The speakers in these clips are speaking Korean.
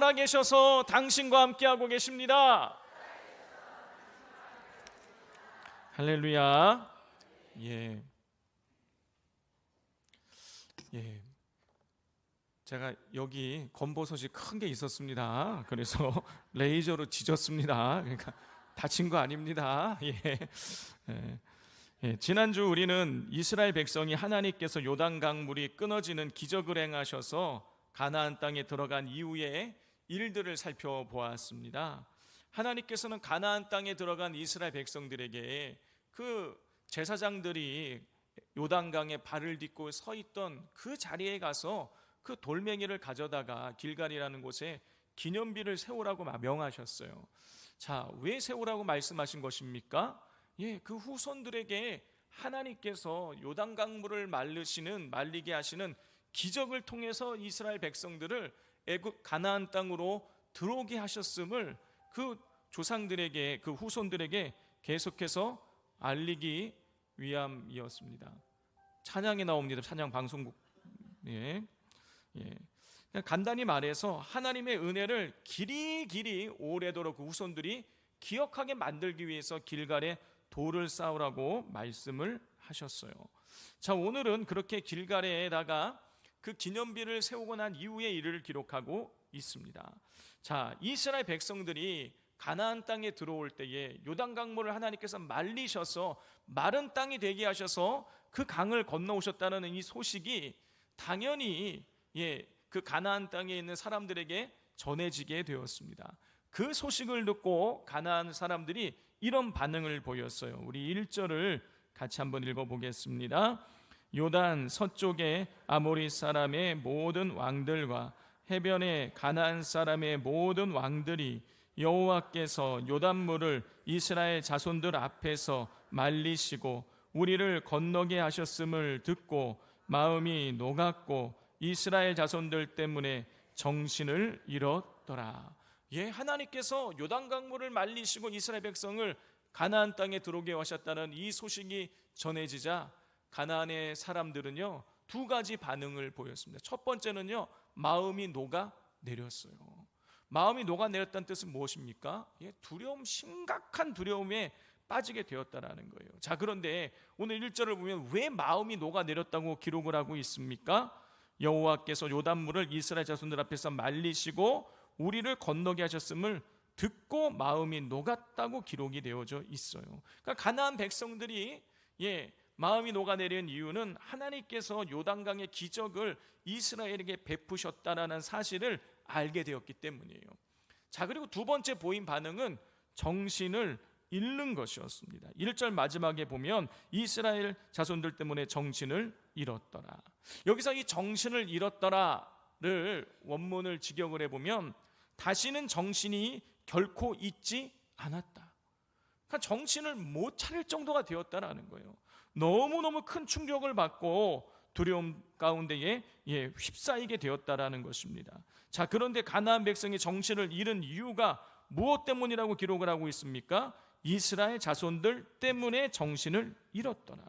살아계셔서 당신과 함께하고 계십니다. 할렐루야. 예. 제가 여기 검버섯이 큰 게 있었습니다. 그래서 레이저로 지졌습니다. 그러니까 다친 거 아닙니다. 지난주 우리는 이스라엘 백성이 하나님께서 요단강 물이 끊어지는 기적을 행하셔서 가나안 땅에 들어간 이후의 일들을 살펴보았습니다. 하나님께서는 가나안 땅에 들어간 이스라엘 백성들에게 그 제사장들이 요단강에 발을 딛고 서 있던 그 자리에 가서 그 돌멩이를 가져다가 길갈이라는 곳에 기념비를 세우라고 명하셨어요. 자, 왜 세우라고 말씀하신 것입니까? 그 후손들에게 하나님께서 요단강물을 말리게 하시는 기적을 통해서 이스라엘 백성들을 애굽 가나안 땅으로 들어오게 하셨음을 그 조상들에게, 그 후손들에게 계속해서 알리기 위함이었습니다. 찬양이 나옵니다. 찬양 방송국. 간단히 말해서 하나님의 은혜를 길이 오래도록 그 후손들이 기억하게 만들기 위해서 길갈에 돌을 쌓으라고 말씀을 하셨어요. 자, 오늘은 그렇게 길갈에다가 그 기념비를 세우고 난 이후의 일을 기록하고 있습니다. 자, 이스라엘 백성들이 가나안 땅에 들어올 때에 요단강물을 하나님께서 말리셔서 마른 땅이 되게 하셔서 그 강을 건너오셨다는 이 소식이 당연히 그 가나안 땅에 있는 사람들에게 전해지게 되었습니다. 그 소식을 듣고 가나안 사람들이 이런 반응을 보였어요. 우리 1절을 같이 한번 읽어보겠습니다. 요단 서쪽의 아모리 사람의 모든 왕들과 해변의 가나안 사람의 모든 왕들이 여호와께서 요단물을 이스라엘 자손들 앞에서 말리시고 우리를 건너게 하셨음을 듣고 마음이 녹았고 이스라엘 자손들 때문에 정신을 잃었더라. 하나님께서 요단강물을 말리시고 이스라엘 백성을 가나안 땅에 들어오게 하셨다는 이 소식이 전해지자 가나안의 사람들은요, 두 가지 반응을 보였습니다. 첫 번째는요, 마음이 녹아내렸어요. 마음이 녹아내렸다는 뜻은 무엇입니까? 두려움, 심각한 두려움에 빠지게 되었다라는 거예요. 자, 그런데 오늘 1절을 보면 왜 마음이 녹아내렸다고 기록을 하고 있습니까? 여호와께서 요단물을 이스라엘 자손들 앞에서 말리시고 우리를 건너게 하셨음을 듣고 마음이 녹았다고 기록이 되어져 있어요. 그러니까 가나안 백성들이 마음이 녹아내린 이유는 하나님께서 요단강의 기적을 이스라엘에게 베푸셨다라는 사실을 알게 되었기 때문이에요. 자, 그리고 두 번째 보인 반응은 정신을 잃는 것이었습니다. 1절 마지막에 보면 이스라엘 자손들 때문에 정신을 잃었더라. 여기서 이 정신을 잃었더라를 원문을 직역을 해보면 다시는 정신이 결코 잊지 않았다. 그러니까 정신을 못 차릴 정도가 되었다라는 거예요. 너무너무 큰 충격을 받고 두려움 가운데에 휩싸이게 되었다라는 것입니다. 자, 그런데 가나안 백성이 정신을 잃은 이유가 무엇 때문이라고 기록을 하고 있습니까? 이스라엘 자손들 때문에 정신을 잃었더라.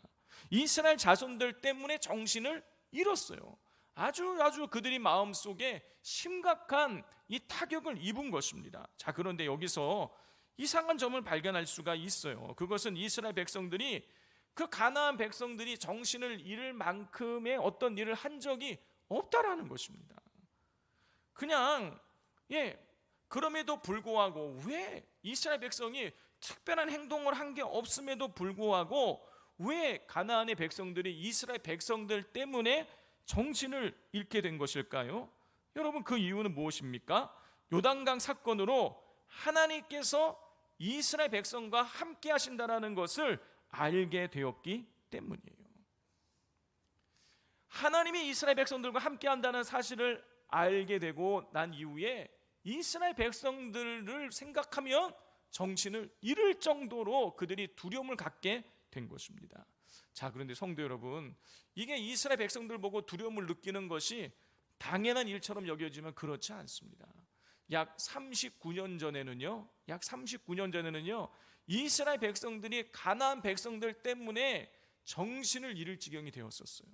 이스라엘 자손들 때문에 정신을 잃었어요. 아주 그들이 마음속에 심각한 이 타격을 입은 것입니다. 자, 그런데 여기서 이상한 점을 발견할 수가 있어요. 그것은 이스라엘 백성들이 그 가나안 백성들이 정신을 잃을 만큼의 어떤 일을 한 적이 없다라는 것입니다. 그냥 그럼에도 불구하고 왜 이스라엘 백성이 특별한 행동을 한 게 없음에도 불구하고 왜 가나안의 백성들이 이스라엘 백성들 때문에 정신을 잃게 된 것일까요? 여러분, 그 이유는 무엇입니까? 요단강 사건으로 하나님께서 이스라엘 백성과 함께 하신다라는 것을 알게 되었기 때문이에요. 하나님이 이스라엘 백성들과 함께 한다는 사실을 알게 되고 난 이후에 이스라엘 백성들을 생각하면 정신을 잃을 정도로 그들이 두려움을 갖게 된 것입니다. 자, 그런데 성도 여러분, 이게 이스라엘 백성들 보고 두려움을 느끼는 것이 당연한 일처럼 여겨지면 그렇지 않습니다. 약 39년 전에는요 이스라엘 백성들이 가나안 백성들 때문에 정신을 잃을 지경이 되었었어요.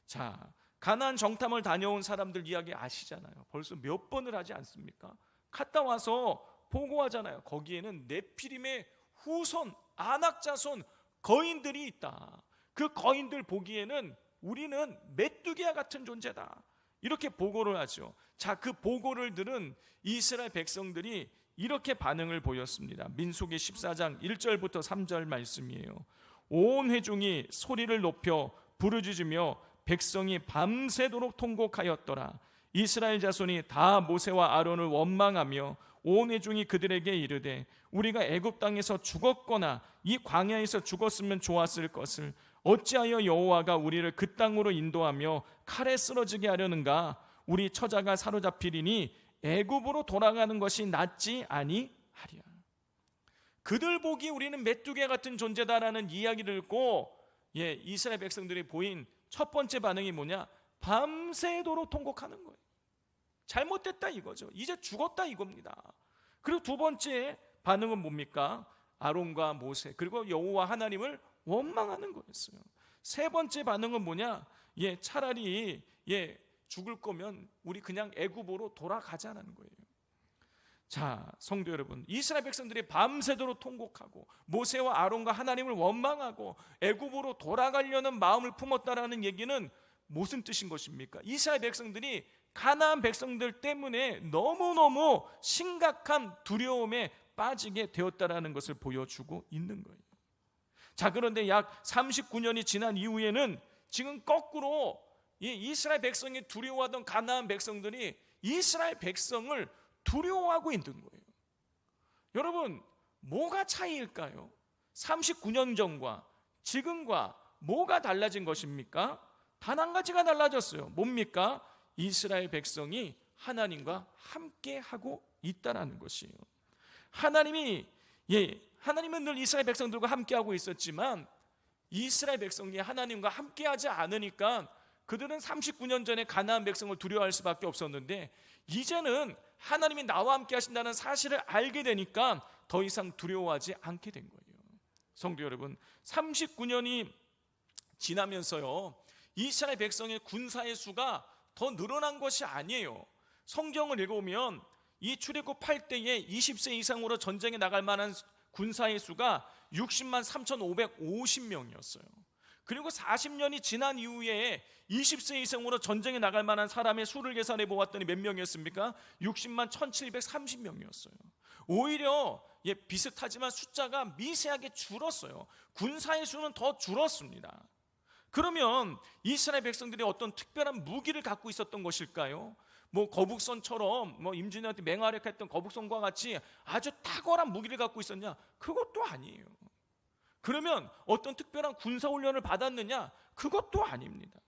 자, 가나안 정탐을 다녀온 사람들 이야기 아시잖아요. 벌써 몇 번을 하지 않습니까? 갔다 와서 보고하잖아요. 거기에는 네피림의 후손, 아낙 자손, 거인들이 있다. 그 거인들 보기에는 우리는 메뚜기와 같은 존재다. 이렇게 보고를 하죠. 자, 그 보고를 들은 이스라엘 백성들이 이렇게 반응을 보였습니다. 민수기 14장 1절부터 3절 말씀이에요. 온 회중이 소리를 높여 부르짖으며 백성이 밤새도록 통곡하였더라. 이스라엘 자손이 다 모세와 아론을 원망하며 온 회중이 그들에게 이르되 우리가 애굽 땅에서 죽었거나 이 광야에서 죽었으면 좋았을 것을 어찌하여 여호와가 우리를 그 땅으로 인도하며 칼에 쓰러지게 하려는가? 우리 처자가 사로잡히리니 애굽으로 돌아가는 것이 낫지 아니하리라. 그들 보기 우리는 메뚜기 같은 존재다라는 이야기를 듣고 이스라엘 백성들이 보인 첫 번째 반응이 뭐냐? 밤새도록 통곡하는 거예요. 잘못됐다 이거죠. 이제 죽었다 이겁니다. 그리고 두 번째 반응은 뭡니까? 아론과 모세 그리고 여호와 하나님을 원망하는 거였어요. 세 번째 반응은 뭐냐? 차라리 죽을 거면 우리 그냥 애굽으로 돌아가자는 거예요. 자, 성도 여러분, 이스라엘 백성들이 밤새도록 통곡하고 모세와 아론과 하나님을 원망하고 애굽으로 돌아가려는 마음을 품었다라는 얘기는 무슨 뜻인 것입니까? 이스라엘 백성들이 가나안 백성들 때문에 너무너무 심각한 두려움에 빠지게 되었다라는 것을 보여주고 있는 거예요. 자, 그런데 약 39년이 지난 이후에는 지금 거꾸로 이스라엘 백성이 두려워하던 가나안 백성들이 이스라엘 백성을 두려워하고 있는 거예요. 여러분, 뭐가 차이일까요? 39년 전과 지금과 뭐가 달라진 것입니까? 단 한 가지가 달라졌어요. 뭡니까? 이스라엘 백성이 하나님과 함께하고 있다는 것이에요. 하나님은 늘 이스라엘 백성들과 함께하고 있었지만 이스라엘 백성이 하나님과 함께하지 않으니까 그들은 39년 전에 가나안 백성을 두려워할 수밖에 없었는데 이제는 하나님이 나와 함께 하신다는 사실을 알게 되니까 더 이상 두려워하지 않게 된 거예요. 성도 여러분, 39년이 지나면서요, 이스라엘 백성의 군사의 수가 더 늘어난 것이 아니에요. 성경을 읽어보면 이 출애굽 8대에 20세 이상으로 전쟁에 나갈 만한 군사의 수가 60만 3,550명이었어요. 그리고 40년이 지난 이후에 20세 이상으로 전쟁에 나갈 만한 사람의 수를 계산해 보았더니 몇 명이었습니까? 60만 1,730명이었어요. 오히려 비슷하지만 숫자가 미세하게 줄었어요. 군사의 수는 더 줄었습니다. 그러면 이스라엘 백성들이 어떤 특별한 무기를 갖고 있었던 것일까요? 거북선처럼 임진왜란때 맹활약했던 거북선과 같이 아주 탁월한 무기를 갖고 있었냐? 그것도 아니에요. 그러면 어떤 특별한 군사훈련을 받았느냐? 그것도 아닙니다.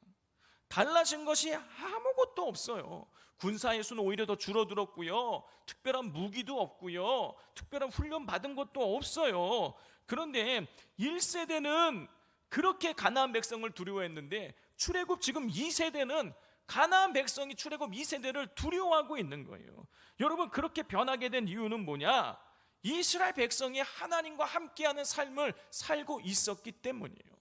달라진 것이 아무것도 없어요. 군사의 수는 오히려 더 줄어들었고요, 특별한 무기도 없고요, 특별한 훈련 받은 것도 없어요. 그런데 1세대는 그렇게 가나안 백성을 두려워했는데 출애굽 지금 2세대는 가나안 백성이 출애굽 2세대를 두려워하고 있는 거예요. 여러분, 그렇게 변하게 된 이유는 뭐냐? 이스라엘 백성이 하나님과 함께하는 삶을 살고 있었기 때문이에요.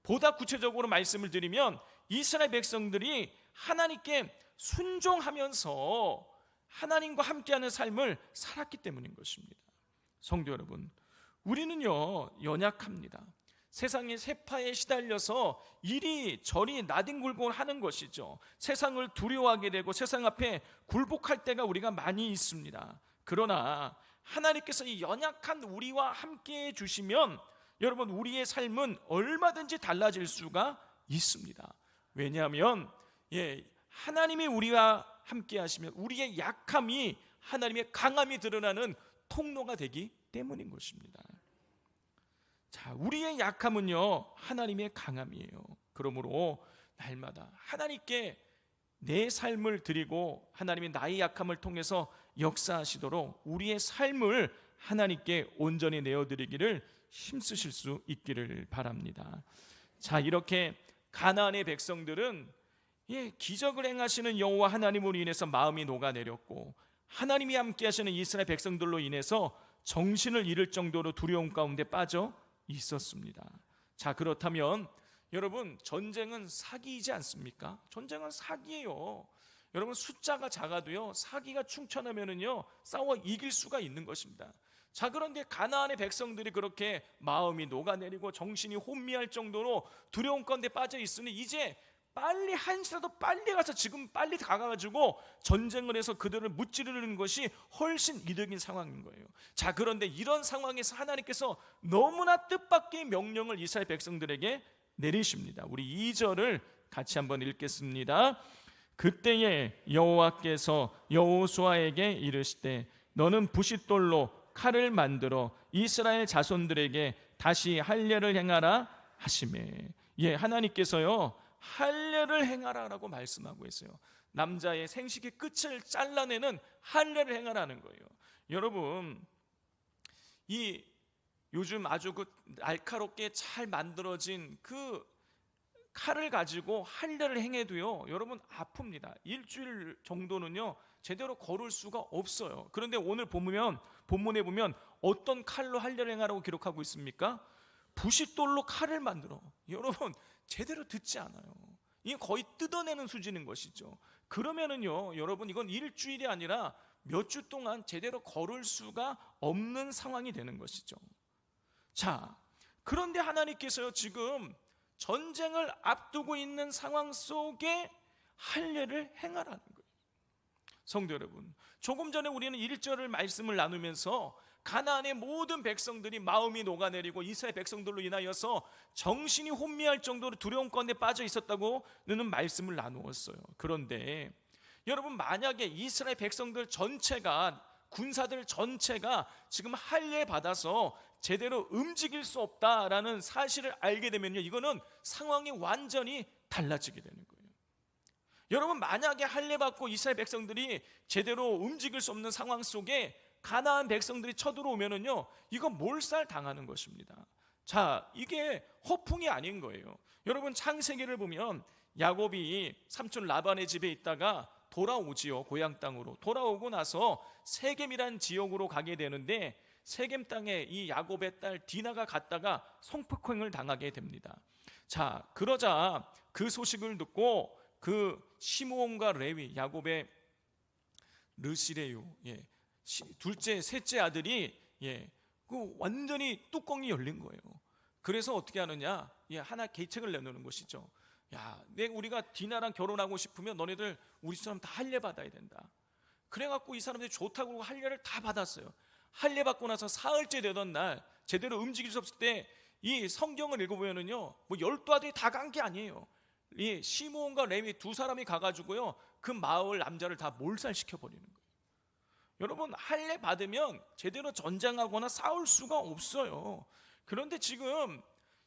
보다 구체적으로 말씀을 드리면 이스라엘 백성들이 하나님께 순종하면서 하나님과 함께하는 삶을 살았기 때문인 것입니다. 성도 여러분, 우리는요 연약합니다. 세상의 세파에 시달려서 이리저리 나뒹굴고 하는 것이죠. 세상을 두려워하게 되고 세상 앞에 굴복할 때가 우리가 많이 있습니다. 그러나 하나님께서 이 연약한 우리와 함께 해주시면 여러분, 우리의 삶은 얼마든지 달라질 수가 있습니다. 왜냐하면 하나님이 우리와 함께 하시면 우리의 약함이 하나님의 강함이 드러나는 통로가 되기 때문인 것입니다. 자, 우리의 약함은요 하나님의 강함이에요. 그러므로 날마다 하나님께 내 삶을 드리고 하나님이 나의 약함을 통해서 역사하시도록 우리의 삶을 하나님께 온전히 내어드리기를 힘쓰실 수 있기를 바랍니다. 자, 이렇게 가나안의 백성들은 기적을 행하시는 여호와 하나님으로 인해서 마음이 녹아내렸고 하나님이 함께 하시는 이스라엘 백성들로 인해서 정신을 잃을 정도로 두려움 가운데 빠져 있었습니다. 자, 그렇다면 여러분, 전쟁은 사기이지 않습니까? 전쟁은 사기예요. 여러분, 숫자가 작아도요, 사기가 충천하면은요, 싸워 이길 수가 있는 것입니다. 자, 그런데 가나안의 백성들이 그렇게 마음이 녹아내리고 정신이 혼미할 정도로 두려운 가운데 빠져 있으니 이제 빨리 한시라도 빨리 가서 지금 빨리 가가지고 전쟁을 해서 그들을 무찌르는 것이 훨씬 이득인 상황인 거예요. 자, 그런데 이런 상황에서 하나님께서 너무나 뜻밖의 명령을 이스라엘 백성들에게 내리십니다. 우리 2절을 같이 한번 읽겠습니다. 그때에 여호와께서 여호수아에게 이르시되 너는 부싯돌로 칼을 만들어 이스라엘 자손들에게 다시 할례를 행하라 하시매. 예, 하나님께서요 할례를 행하라라고 말씀하고 있어요. 남자의 생식의 끝을 잘라내는 할례를 행하라는 거예요. 여러분, 이 요즘 아주 그 날카롭게 잘 만들어진 그 칼을 가지고 할례를 행해도요, 여러분 아픕니다. 일주일 정도는요 제대로 걸을 수가 없어요. 그런데 오늘 본문에 보면 어떤 칼로 할례를 행하라고 기록하고 있습니까? 부싯돌로 칼을 만들어. 여러분, 제대로 듣지 않아요. 이게 거의 뜯어내는 수준인 것이죠. 그러면은요, 여러분, 이건 일주일이 아니라 몇 주 동안 제대로 걸을 수가 없는 상황이 되는 것이죠. 자, 그런데 하나님께서요 지금 전쟁을 앞두고 있는 상황 속에 할례를 행하라는 거예요. 성도 여러분, 조금 전에 우리는 1절을 말씀을 나누면서 가나안의 모든 백성들이 마음이 녹아내리고 이스라엘 백성들로 인하여서 정신이 혼미할 정도로 두려움 가운데 빠져 있었다고는 말씀을 나누었어요. 그런데 여러분, 만약에 이스라엘 백성들 전체가, 군사들 전체가 지금 할례 받아서 제대로 움직일 수 없다라는 사실을 알게 되면요, 이거는 상황이 완전히 달라지게 되는 거예요. 여러분, 만약에 할례 받고 이스라엘 백성들이 제대로 움직일 수 없는 상황 속에 가나안 백성들이 쳐들어오면은요, 이거 몰살 당하는 것입니다. 자, 이게 허풍이 아닌 거예요. 여러분, 창세기를 보면 야곱이 삼촌 라반의 집에 있다가 돌아오지요. 고향 땅으로 돌아오고 나서 세겜이란 지역으로 가게 되는데, 세겜 땅에 이 야곱의 딸 디나가 갔다가 성폭행을 당하게 됩니다. 자, 그러자 그 소식을 듣고 그 시므온과 레위, 야곱의 르시레요, 둘째, 셋째 아들이 그 완전히 뚜껑이 열린 거예요. 그래서 어떻게 하느냐, 하나 계책을 내놓는 것이죠. 야, 우리가 디나랑 결혼하고 싶으면 너네들 우리처럼 다 할례 받아야 된다. 그래갖고 이 사람들이 좋다고 할례를 다 받았어요. 할례 받고 나서 사흘째 되던 날, 제대로 움직일 수 없을 때 이 성경을 읽어보면은요, 뭐 12아들이 다 간 게 아니에요. 이 시므온과 레위 두 사람이 가가지고요, 그 마을 남자를 다 몰살시켜 버리는 거예요. 여러분, 할례 받으면 제대로 전쟁하거나 싸울 수가 없어요. 그런데 지금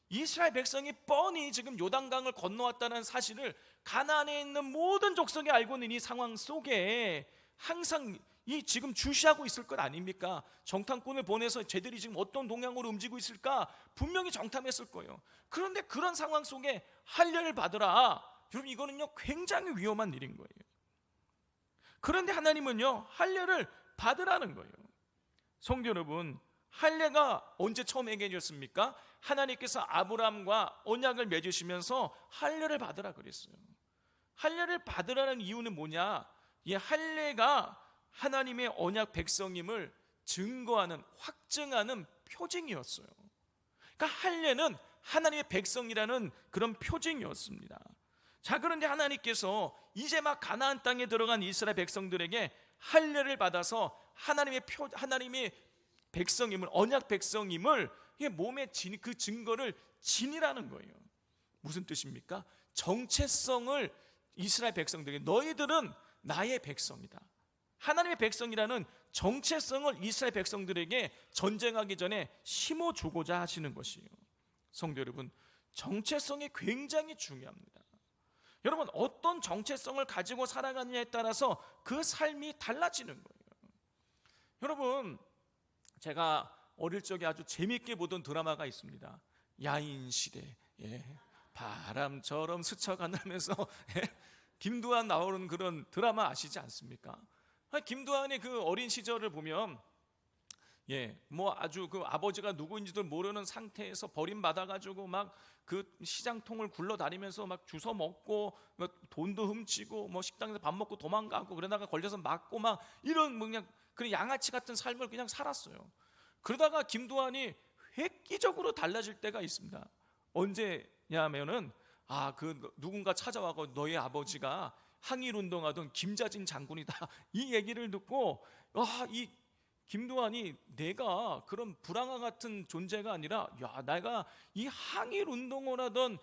이스라엘 백성이 뻔히 지금 요단강을 건너왔다는 사실을 가나안에 있는 모든 족속이 알고 있는 이 상황 속에 항상 이 지금 주시하고 있을 것 아닙니까? 정탐꾼을 보내서 쟤들이 지금 어떤 동향으로 움직이고 있을까 분명히 정탐했을 거예요. 그런데 그런 상황 속에 할례를 받으라, 여러분, 이거는요 굉장히 위험한 일인 거예요. 그런데 하나님은요 할례를 받으라는 거예요. 성도 여러분, 할례가 언제 처음 행해졌습니까? 하나님께서 아브라함과 언약을 맺으시면서 할례를 받으라 그랬어요. 할례를 받으라는 이유는 뭐냐? 이 할례가 하나님의 언약 백성임을 증거하는, 확증하는 표징이었어요. 그러니까 할례는 하나님의 백성이라는 그런 표징이었습니다. 자, 그런데 하나님께서 이제 막 가나안 땅에 들어간 이스라엘 백성들에게 할례를 받아서 하나님의 백성임을, 언약 백성임을 몸에 그 증거를 지니라는 거예요. 무슨 뜻입니까? 정체성을 이스라엘 백성들에게, 너희들은 나의 백성이다, 하나님의 백성이라는 정체성을 이스라엘 백성들에게 전쟁하기 전에 심어주고자 하시는 것이에요. 성도 여러분, 정체성이 굉장히 중요합니다. 여러분, 어떤 정체성을 가지고 살아가느냐에 따라서 그 삶이 달라지는 거예요. 여러분, 제가 어릴 적에 아주 재밌게 보던 드라마가 있습니다. 야인시대. 바람처럼 스쳐간다면서 김두한 나오는 그런 드라마 아시지 않습니까? 김두한의 그 어린 시절을 보면 뭐 아주 그 아버지가 누구인지도 모르는 상태에서 버림받아가지고 막 그 시장통을 굴러다니면서 막 주워 먹고 막 돈도 훔치고 뭐 식당에서 밥 먹고 도망가고 그러다가 걸려서 맞고 막 이런 뭐 그냥 양아치 같은 삶을 그냥 살았어요. 그러다가 김두한이 획기적으로 달라질 때가 있습니다. 언제냐면은 그 누군가 찾아와서 너희 아버지가 항일운동하던 김자진 장군이다 이 얘기를 듣고 이 김두한이 내가 그런 불황아 같은 존재가 아니라 내가 이 항일운동을 하던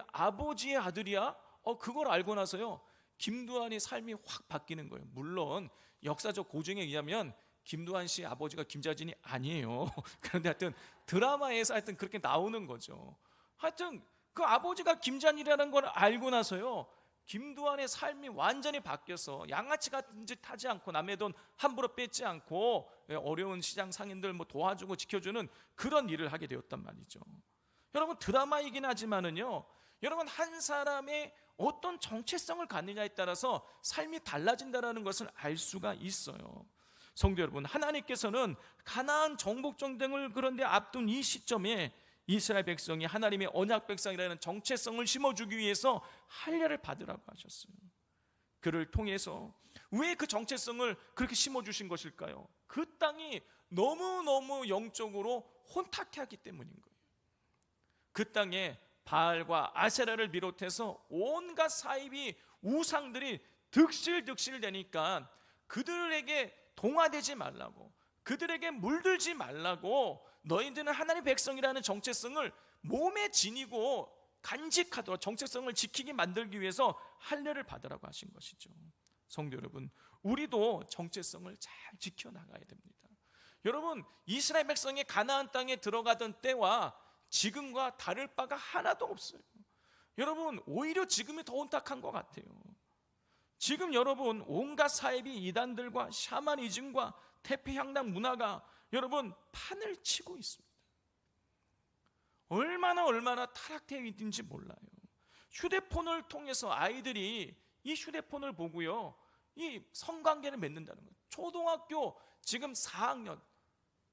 아버지의 아들이야? 그걸 알고 나서요 김두한이 삶이 확 바뀌는 거예요. 물론 역사적 고증에 의하면 김두한 씨 아버지가 김자진이 아니에요. 그런데 하여튼 드라마에서 하여튼 그렇게 나오는 거죠. 하여튼 그 아버지가 김자진이라는 걸 알고 나서요 김두한의 삶이 완전히 바뀌어서 양아치 같은 짓 하지 않고 남의 돈 함부로 뺏지 않고 어려운 시장 상인들 뭐 도와주고 지켜주는 그런 일을 하게 되었단 말이죠. 여러분 드라마이긴 하지만은요 여러분 한 사람의 어떤 정체성을 갖느냐에 따라서 삶이 달라진다는 것을 알 수가 있어요. 성도 여러분, 하나님께서는 가나안 정복 전쟁을 그런데 앞둔 이 시점에 이스라엘 백성이 하나님의 언약 백성이라는 정체성을 심어주기 위해서 할례를 받으라고 하셨어요. 그를 통해서 왜 그 정체성을 그렇게 심어주신 것일까요? 그 땅이 너무너무 영적으로 혼탁해하기 때문인 거예요. 그 땅에 바알과 아세라를 비롯해서 온갖 사이비 우상들이 득실득실 되니까 그들에게 동화되지 말라고, 그들에게 물들지 말라고 너희들은 하나님의 백성이라는 정체성을 몸에 지니고 간직하도록 정체성을 지키게 만들기 위해서 할례를 받으라고 하신 것이죠. 성도 여러분, 우리도 정체성을 잘 지켜나가야 됩니다. 여러분, 이스라엘 백성이 가나안 땅에 들어가던 때와 지금과 다를 바가 하나도 없어요. 여러분, 오히려 지금이 더 혼탁한 것 같아요. 지금 여러분 온갖 사이비 이단들과 샤머니즘과 태폐향락 문화가 여러분 판을 치고 있습니다. 얼마나 타락되어 있는지 몰라요. 휴대폰을 통해서 아이들이 이 휴대폰을 보고요 이 성관계를 맺는다는 거예요. 초등학교 지금 4학년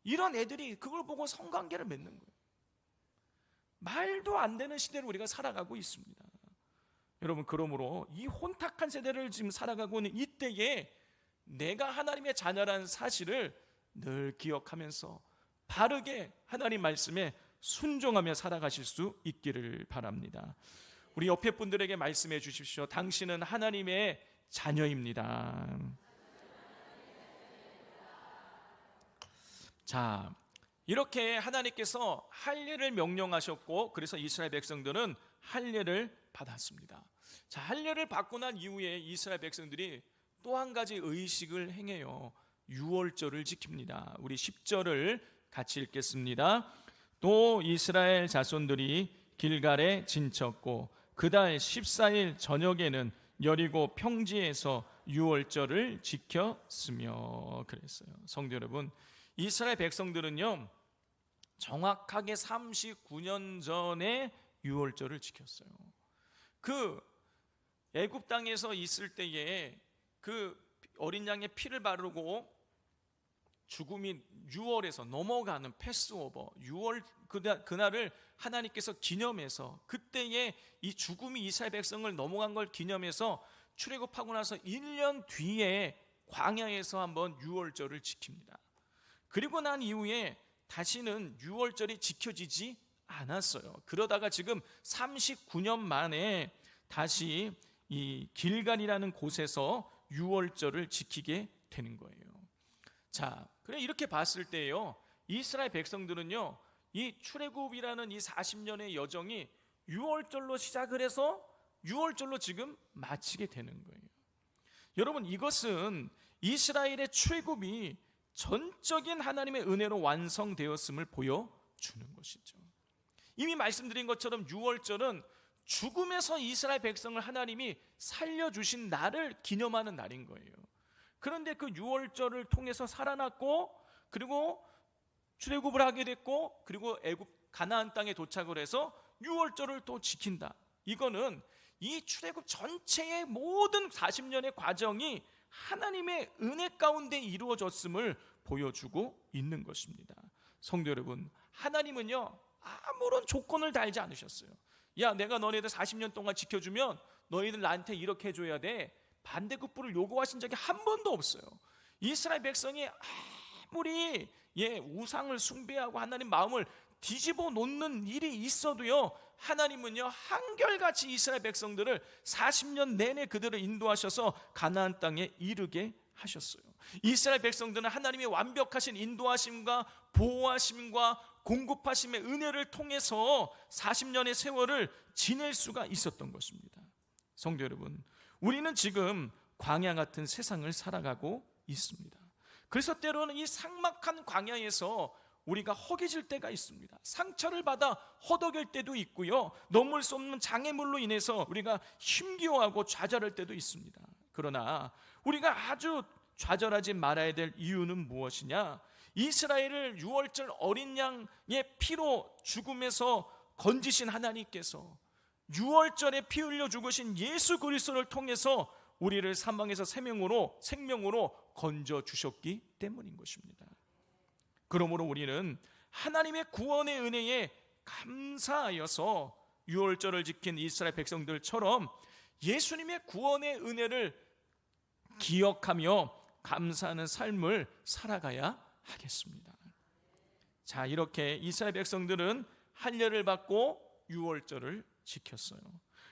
이런 애들이 그걸 보고 성관계를 맺는 거예요. 말도 안 되는 시대를 우리가 살아가고 있습니다. 여러분, 그러므로 이 혼탁한 세대를 지금 살아가고 있는 이때에 내가 하나님의 자녀라는 사실을 늘 기억하면서 바르게 하나님 말씀에 순종하며 살아가실 수 있기를 바랍니다. 우리 옆에 분들에게 말씀해 주십시오. 당신은 하나님의 자녀입니다. 자, 이렇게 하나님께서 할례를 명령하셨고 그래서 이스라엘 백성들은 할례를 받았습니다. 자, 할례를 받고 난 이후에 이스라엘 백성들이 또 한 가지 의식을 행해요. 유월절을 지킵니다. 우리 10절을 같이 읽겠습니다. 또 이스라엘 자손들이 길갈에 진쳤고 그달 14일 저녁에는 여리고 평지에서 유월절을 지켰으며 그랬어요. 성도 여러분, 이스라엘 백성들은요 정확하게 39년 전에 유월절을 지켰어요. 그 애굽 땅에서 있을 때에 그 어린 양의 피를 바르고 죽음이 6월에서 넘어가는 패스오버 6월 그날을 하나님께서 기념해서 그때에 이 죽음이 이스라엘 백성을 넘어간 걸 기념해서 출애굽하고 나서 1년 뒤에 광야에서 한번 유월절을 지킵니다. 그리고 난 이후에 다시는 유월절이 지켜지지 않았어요. 그러다가 지금 39년 만에 다시 이 길갈이라는 곳에서 유월절을 지키게 되는 거예요. 자, 그래 이렇게 봤을 때요, 이스라엘 백성들은요, 이 출애굽이라는 이 40년의 여정이 유월절로 시작을 해서 유월절로 지금 마치게 되는 거예요. 여러분, 이것은 이스라엘의 출애굽이 전적인 하나님의 은혜로 완성되었음을 보여주는 것이죠. 이미 말씀드린 것처럼 유월절은 죽음에서 이스라엘 백성을 하나님이 살려주신 날을 기념하는 날인 거예요. 그런데 그 유월절을 통해서 살아났고 그리고 출애굽을 하게 됐고 그리고 애굽 가나안 땅에 도착을 해서 유월절을 또 지킨다. 이거는 이 출애굽 전체의 모든 40년의 과정이 하나님의 은혜 가운데 이루어졌음을 보여주고 있는 것입니다. 성도 여러분, 하나님은요 아무런 조건을 달지 않으셨어요. 야, 내가 너네들 40년 동안 지켜주면 너희들 나한테 이렇게 해줘야 돼, 반대급부를 요구하신 적이 한 번도 없어요. 이스라엘 백성이 아무리 우상을 숭배하고 하나님 마음을 뒤집어 놓는 일이 있어도요, 하나님은요 한결같이 이스라엘 백성들을 40년 내내 그들을 인도하셔서 가나안 땅에 이르게 하셨어요. 이스라엘 백성들은 하나님의 완벽하신 인도하심과 보호하심과 공급하심의 은혜를 통해서 40년의 세월을 지낼 수가 있었던 것입니다. 성도 여러분, 우리는 지금 광야 같은 세상을 살아가고 있습니다. 그래서 때로는 이 삭막한 광야에서 우리가 허기질 때가 있습니다. 상처를 받아 허덕일 때도 있고요, 넘을 수 없는 장애물로 인해서 우리가 힘겨워하고 좌절할 때도 있습니다. 그러나 우리가 아주 좌절하지 말아야 될 이유는 무엇이냐? 이스라엘을 유월절 어린 양의 피로 죽음에서 건지신 하나님께서 유월절에 피 흘려 죽으신 예수 그리스도를 통해서 우리를 사망에서 생명으로 건져 주셨기 때문인 것입니다. 그러므로 우리는 하나님의 구원의 은혜에 감사하여서 유월절을 지킨 이스라엘 백성들처럼 예수님의 구원의 은혜를 기억하며 감사하는 삶을 살아가야 하겠습니다. 자, 이렇게 이스라엘 백성들은 할례를 받고 유월절을 지켰어요.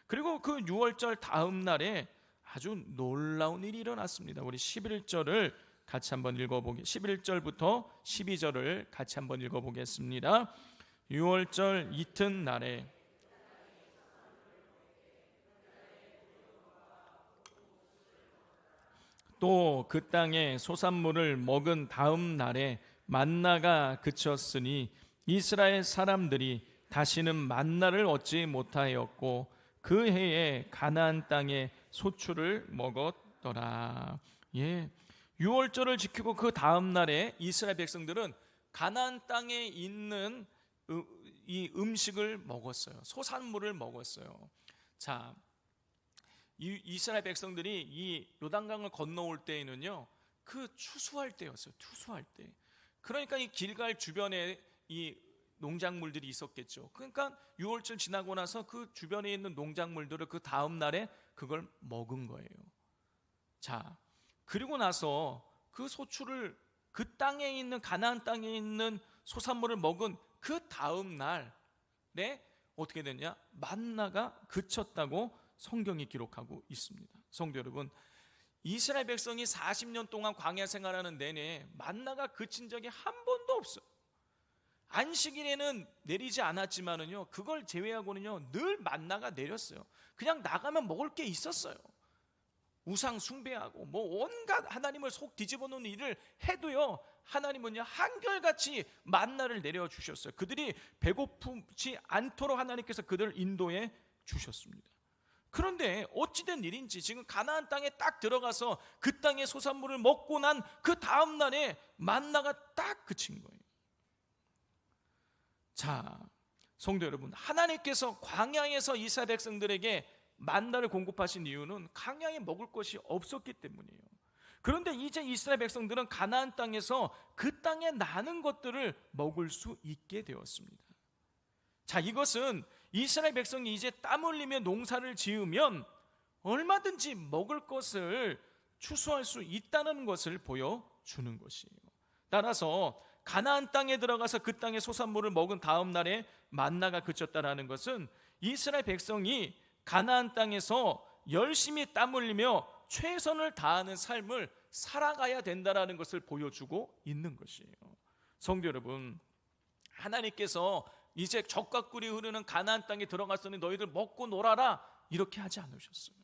그리고 그 유월절 다음 날에 아주 놀라운 일이 일어났습니다. 우리 11절을 같이 한번 11절부터 12절을 같이 한번 읽어보겠습니다. 유월절 이튿날에 또 그 땅에 소산물을 먹은 다음 날에 만나가 그쳤으니 이스라엘 사람들이 다시는 만나를 얻지 못하였고 그 해에 가나안 땅에 소출을 먹었더라. 유월절을 지키고 그 다음 날에 이스라엘 백성들은 가나안 땅에 있는 이 음식을 먹었어요. 소산물을 먹었어요. 자, 이스라엘 백성들이 이 요단강을 건너올 때에는요, 그 추수할 때였어요. 추수할 때. 그러니까 이 길갈 주변에 이 농작물들이 있었겠죠. 그러니까 유월절 지나고 나서 그 주변에 있는 농작물들을 그 다음 날에 그걸 먹은 거예요. 자, 그리고 나서 그 소출을 그 땅에 있는 가나안 땅에 있는 소산물을 먹은 그 다음 날에 어떻게 됐냐? 만나가 그쳤다고 성경이 기록하고 있습니다. 성도 여러분, 이스라엘 백성이 40년 동안 광야 생활하는 내내 만나가 그친 적이 한 번도 없어요. 안식일에는 내리지 않았지만은요, 그걸 제외하고는요 늘 만나가 내렸어요. 그냥 나가면 먹을 게 있었어요. 우상 숭배하고 온갖 하나님을 속 뒤집어 놓는 일을 해도요, 하나님은요 한결같이 만나를 내려주셨어요. 그들이 배고프지 않도록 하나님께서 그들을 인도해 주셨습니다. 그런데 어찌된 일인지 지금 가나안 땅에 딱 들어가서 그 땅의 소산물을 먹고 난 그 다음 날에 만나가 딱 그친 거예요. 자, 성도 여러분, 하나님께서 광야에서 이스라엘 백성들에게 만나를 공급하신 이유는 광야에 먹을 것이 없었기 때문이에요. 그런데 이제 이스라엘 백성들은 가나안 땅에서 그 땅에 나는 것들을 먹을 수 있게 되었습니다. 자, 이것은 이스라엘 백성이 이제 땀 흘리며 농사를 지으면 얼마든지 먹을 것을 추수할 수 있다는 것을 보여주는 것이에요. 따라서 가나안 땅에 들어가서 그 땅의 소산물을 먹은 다음 날에 만나가 그쳤다라는 것은 이스라엘 백성이 가나안 땅에서 열심히 땀 흘리며 최선을 다하는 삶을 살아가야 된다라는 것을 보여주고 있는 것이에요. 성도 여러분, 하나님께서 이제 젖과 꿀이 흐르는 가나안 땅에 들어갔으니 너희들 먹고 놀아라 이렇게 하지 않으셨어요.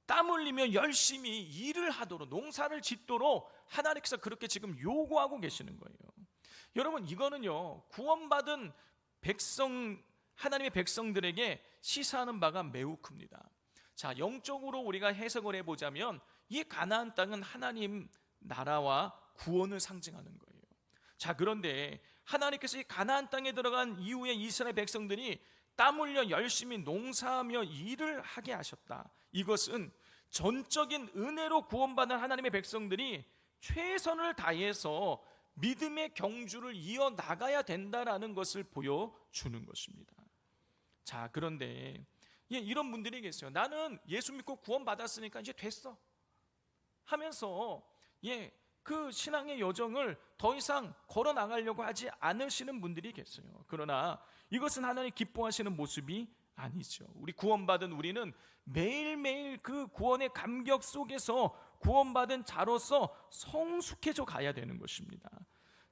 땀 흘리며 열심히 일을 하도록, 농사를 짓도록 하나님께서 그렇게 지금 요구하고 계시는 거예요. 여러분, 이거는요 구원받은 하나님의 백성들에게 시사하는 바가 매우 큽니다. 자, 영적으로 우리가 해석을 해보자면 이 가나안 땅은 하나님 나라와 구원을 상징하는 거예요. 자, 그런데 하나님께서 이 가나안 땅에 들어간 이후에 이스라엘 백성들이 땀 흘려 열심히 농사하며 일을 하게 하셨다. 이것은 전적인 은혜로 구원받은 하나님의 백성들이 최선을 다해서 믿음의 경주를 이어나가야 된다라는 것을 보여주는 것입니다. 자, 그런데 이런 분들이 계세요. 나는 예수 믿고 구원받았으니까 이제 됐어 하면서 그 신앙의 여정을 더 이상 걸어나가려고 하지 않으시는 분들이 계세요. 그러나 이것은 하나님 기뻐하시는 모습이 아니죠. 우리 구원받은 우리는 매일매일 그 구원의 감격 속에서 구원받은 자로서 성숙해져 가야 되는 것입니다.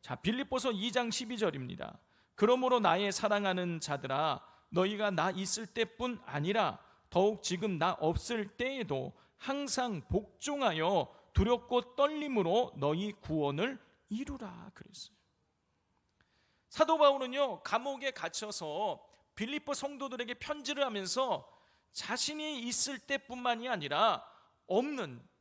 자, 빌립보서 2장 12절입니다. 그러므로 나의 사랑하는 자들아, 너희가 나 있을 때뿐 아니라 더욱 지금 나 없을 때에도 항상 복종하여 두렵고 떨림으로 너희 구원을 이루라 그랬어요. 사도 바울은요, 감옥에 갇혀서 빌립보 성도들에게 편지를 하면서 자신이 있을 때뿐만이 아니라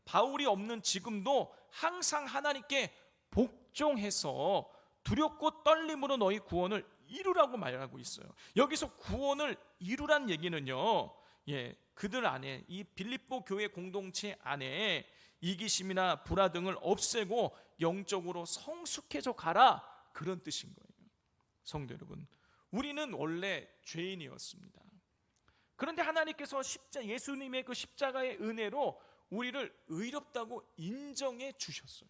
바울이 없는 지금도 항상 하나님께 복종해서 두렵고 떨림으로 너희 구원을 이루라고 말하고 있어요. 여기서 구원을 이루란 얘기는요, 그들 안에, 이 빌립보 교회 공동체 안에 이기심이나 불화 등을 없애고 영적으로 성숙해져 가라, 그런 뜻인 거예요. 성도 여러분, 우리는 원래 죄인이었습니다. 그런데 하나님께서 예수님의 그 십자가의 은혜로 우리를 의롭다고 인정해 주셨어요.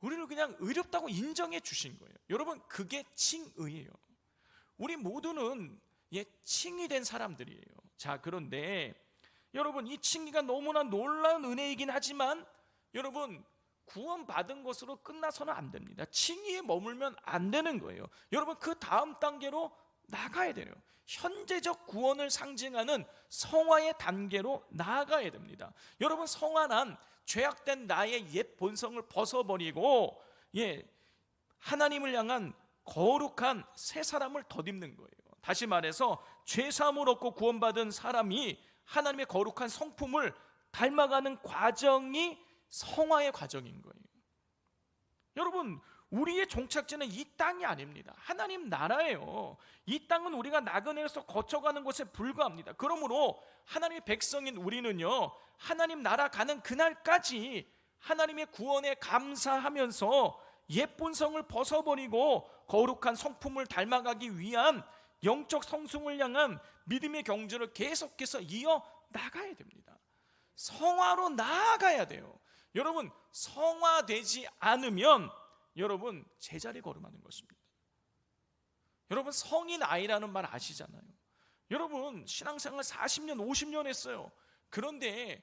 우리를 그냥 의롭다고 인정해 주신 거예요. 여러분, 그게 칭의예요. 우리 모두는 칭의 된 사람들이에요. 자, 그런데 여러분, 이 칭의가 너무나 놀라운 은혜이긴 하지만 여러분, 구원받은 것으로 끝나서는 안 됩니다. 칭의에 머물면 안 되는 거예요. 여러분, 그 다음 단계로 나가야 돼요. 현재적 구원을 상징하는 성화의 단계로 나아가야 됩니다. 여러분, 성화란 죄악된 나의 옛 본성을 벗어버리고 하나님을 향한 거룩한 새 사람을 덧입는 거예요. 다시 말해서 죄사함을 얻고 구원받은 사람이 하나님의 거룩한 성품을 닮아가는 과정이 성화의 과정인 거예요. 여러분, 우리의 종착지는 이 땅이 아닙니다. 하나님 나라예요. 이 땅은 우리가 나그네에서 거쳐가는 것에 불과합니다. 그러므로 하나님의 백성인 우리는요, 하나님 나라 가는 그날까지 하나님의 구원에 감사하면서 옛 본성을 벗어버리고 거룩한 성품을 닮아가기 위한 영적 성숙을 향한 믿음의 경주를 계속해서 이어나가야 됩니다. 성화로 나아가야 돼요. 여러분, 성화되지 않으면 여러분 제자리 걸음하는 것입니다. 여러분, 성인 아이라는 말 아시잖아요. 여러분, 신앙생활 40년 50년 했어요. 그런데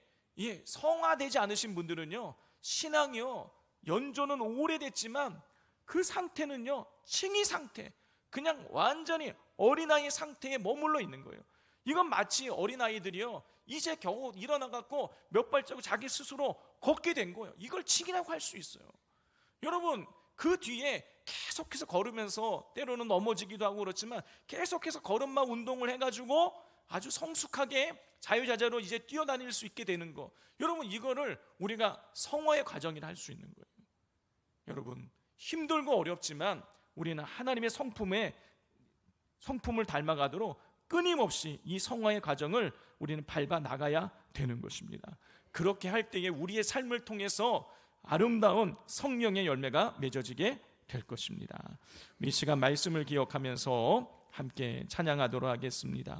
성화되지 않으신 분들은요, 신앙이요, 연조는 오래됐지만 그 상태는요, 칭의 상태, 그냥 완전히 어린아이 상태에 머물러 있는 거예요. 이건 마치 어린아이들이요, 이제 겨우 일어나갖고 몇 발자국 자기 스스로 걷게 된 거예요. 이걸 칭이라고 할 수 있어요. 여러분, 그 뒤에 계속해서 걸으면서 때로는 넘어지기도 하고 그렇지만 계속해서 걸음마 운동을 해가지고 아주 성숙하게 자유자재로 이제 뛰어다닐 수 있게 되는 거, 여러분, 이거를 우리가 성화의 과정이라 할 수 있는 거예요. 여러분, 힘들고 어렵지만 우리는 하나님의 성품을 닮아가도록 끊임없이 이 성화의 과정을 우리는 밟아 나가야 되는 것입니다. 그렇게 할 때에 우리의 삶을 통해서 아름다운 성령의 열매가 맺어지게 될 것입니다. 이 시간 말씀을 기억하면서 함께 찬양하도록 하겠습니다.